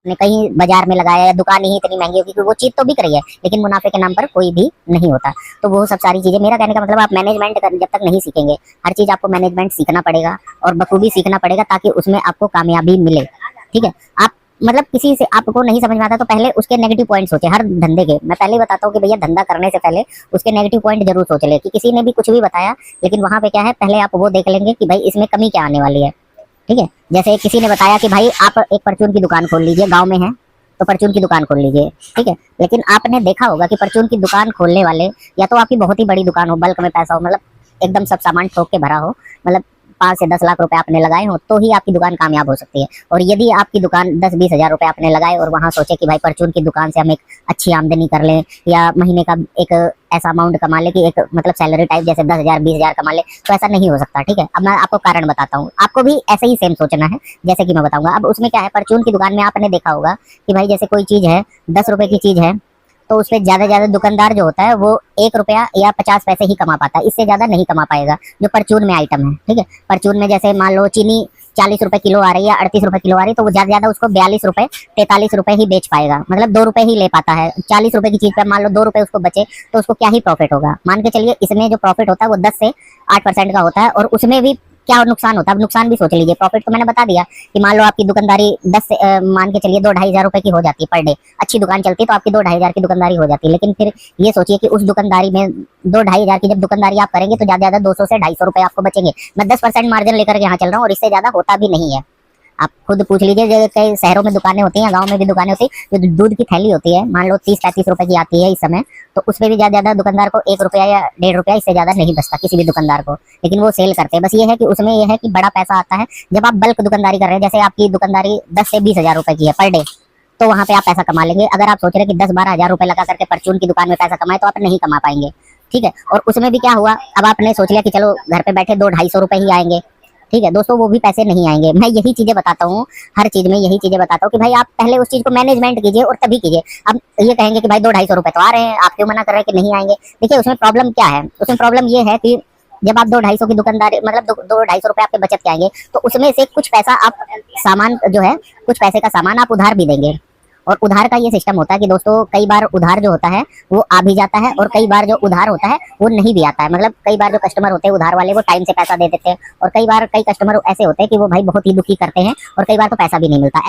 ने कहीं बाजार में लगाया या दुकान ही इतनी महंगी होगी कि वो चीज तो बिक रही है लेकिन मुनाफे के नाम पर कोई भी नहीं होता। तो वो सब सारी चीजें, मेरा कहने का मतलब आप मैनेजमेंट जब तक नहीं सीखेंगे, हर चीज आपको मैनेजमेंट सीखना पड़ेगा और बखूबी सीखना पड़ेगा ताकि उसमें आपको कामयाबी मिले। ठीक है, आप मतलब किसी से आपको नहीं समझ में आता तो पहले उसके नेगेटिव पॉइंट सोचे। हर धंधे के मैं पहले ही बताता हूँ कि भैया धंधा करने से पहले उसके नेगेटिव पॉइंट जरूर सोच ले, कि किसी ने भी कुछ भी बताया लेकिन वहां पे क्या है, पहले आप वो देख लेंगे कि भाई इसमें कमी क्या आने वाली है। ठीक है, जैसे किसी ने बताया कि भाई आप एक परचून की दुकान खोल लीजिए, गांव में है तो परचून की दुकान खोल लीजिए। ठीक है, लेकिन आपने देखा होगा कि परचून की दुकान खोलने वाले या तो आपकी बहुत ही बड़ी दुकान हो, बल्क में पैसा हो, मतलब एकदम सब सामान ठोक के भरा हो, मतलब 5 से 10 लाख रुपए आपने लगाए हो तो ही आपकी दुकान कामयाब हो सकती है। और यदि आपकी दुकान 10-20 हजार रुपए आपने लगाए और वहां सोचे कि भाई परचून की दुकान से हम एक अच्छी आमदनी कर लें या महीने का एक ऐसा अमाउंट कमा ले कि एक मतलब सैलरी टाइप जैसे 10,000 20,000 कमा ले, तो ऐसा नहीं हो सकता। ठीक है, अब मैं आपको कारण बताता हूँ, आपको भी ऐसे ही सेम सोचना है जैसे कि मैं बताऊंगा। अब उसमें क्या है, परचून की दुकान में आपने देखा होगा कि भाई जैसे कोई चीज है 10 रुपए की चीज है तो उसपे ज्यादा ज्यादा दुकानदार जो होता है वो 1 रुपया या 50 पैसे ही कमा पाता है, इससे ज्यादा नहीं कमा पाएगा जो परचून में आइटम है। ठीक है, परचून में जैसे मान लो चीनी 40 रुपए किलो आ रही है, 38 रुपए किलो आ रही है, तो वो ज्यादा ज्यादा उसको 42 रुपए 43 रुपए ही बेच पाएगा, मतलब 2 रुपए ही ले पाता है। 40 रुपए की चीज पर मान लो 2 रुपए उसको बचे तो उसको क्या ही प्रॉफिट होगा। मान के चलिए इसमें जो प्रॉफिट होता है वो 10 से 8% का होता है और उसमें भी क्या नुकसान होता है, अब नुकसान भी सोच लीजिए। प्रॉफिट तो मैंने बता दिया कि मान लो आपकी दुकानदारी 10 से मान के चलिए 2-2.5 हजार रुपए की हो जाती है पर डे, अच्छी दुकान चलती है तो आपकी 2-2.5 हजार की दुकानदारी हो जाती है। लेकिन फिर ये सोचिए कि उस दुकानदारी में 2-2.5 हजार की जब दुकानदारी आप करेंगे तो ज्यादा ज्यादा 200 से 250 रुपए आपको बचेंगे। मैं 10% मार्जिन लेकर के यहाँ चल रहा हूँ और इससे ज्यादा होता भी नहीं है। आप खुद पूछ लीजिए, जो कई शहरों में दुकानें होती हैं, गांव में भी दुकानें होती है, जो दूध की थैली होती है मान लो 30-35 रुपए की आती है इस समय, तो उसमें भी ज्यादा ज्यादा दुकानदार को 1 रुपया या 1.5 रुपया इससे ज्यादा नहीं बचता किसी भी दुकानदार को, लेकिन वो सेल करते हैं। बस ये है कि उसमें ये है कि बड़ा पैसा आता है जब आप बल्क दुकानदारी कर रहे हैं, जैसे आपकी दुकानदारी 10 से 20 हजार रुपए की है पर डे, तो वहां पे आप पैसा कमा लेंगे। अगर आप सोच रहे हैं कि 10-12 हजार रुपए लगा करके परचून की दुकान में पैसा कमाए तो आप नहीं कमा पाएंगे। ठीक है, और उसमें भी क्या हुआ, अब आपने सोच लिया कि चलो घर पे बैठे 200-250 रुपए ही आएंगे। ठीक है दोस्तों, वो भी पैसे नहीं आएंगे। मैं यही चीजें बताता हूँ, हर चीज में यही चीजें बताता हूँ कि भाई आप पहले उस चीज को मैनेजमेंट कीजिए और तभी कीजिए। अब ये कहेंगे कि भाई 200-250 रुपए तो आ रहे हैं, आप क्यों मना कर रहे हैं कि नहीं आएंगे। देखिए उसमें प्रॉब्लम क्या है, उसमें प्रॉब्लम ये है कि जब आप 200-250 की दुकानदारी मतलब 200-250 रुपए आपके बचत के आएंगे तो उसमें से कुछ पैसा आप सामान जो है, कुछ पैसे का सामान आप उधार भी देंगे। और उधार का ये सिस्टम होता है कि दोस्तों कई बार उधार जो होता है वो आ भी जाता है और कई बार जो उधार होता है वो नहीं भी आता है। मतलब कई बार जो कस्टमर होते हैं उधार वाले वो टाइम से पैसा दे देते हैं और कई बार कई कस्टमर ऐसे होते हैं कि वो भाई बहुत ही दुखी करते हैं और कई बार तो पैसा भी नहीं मिलता।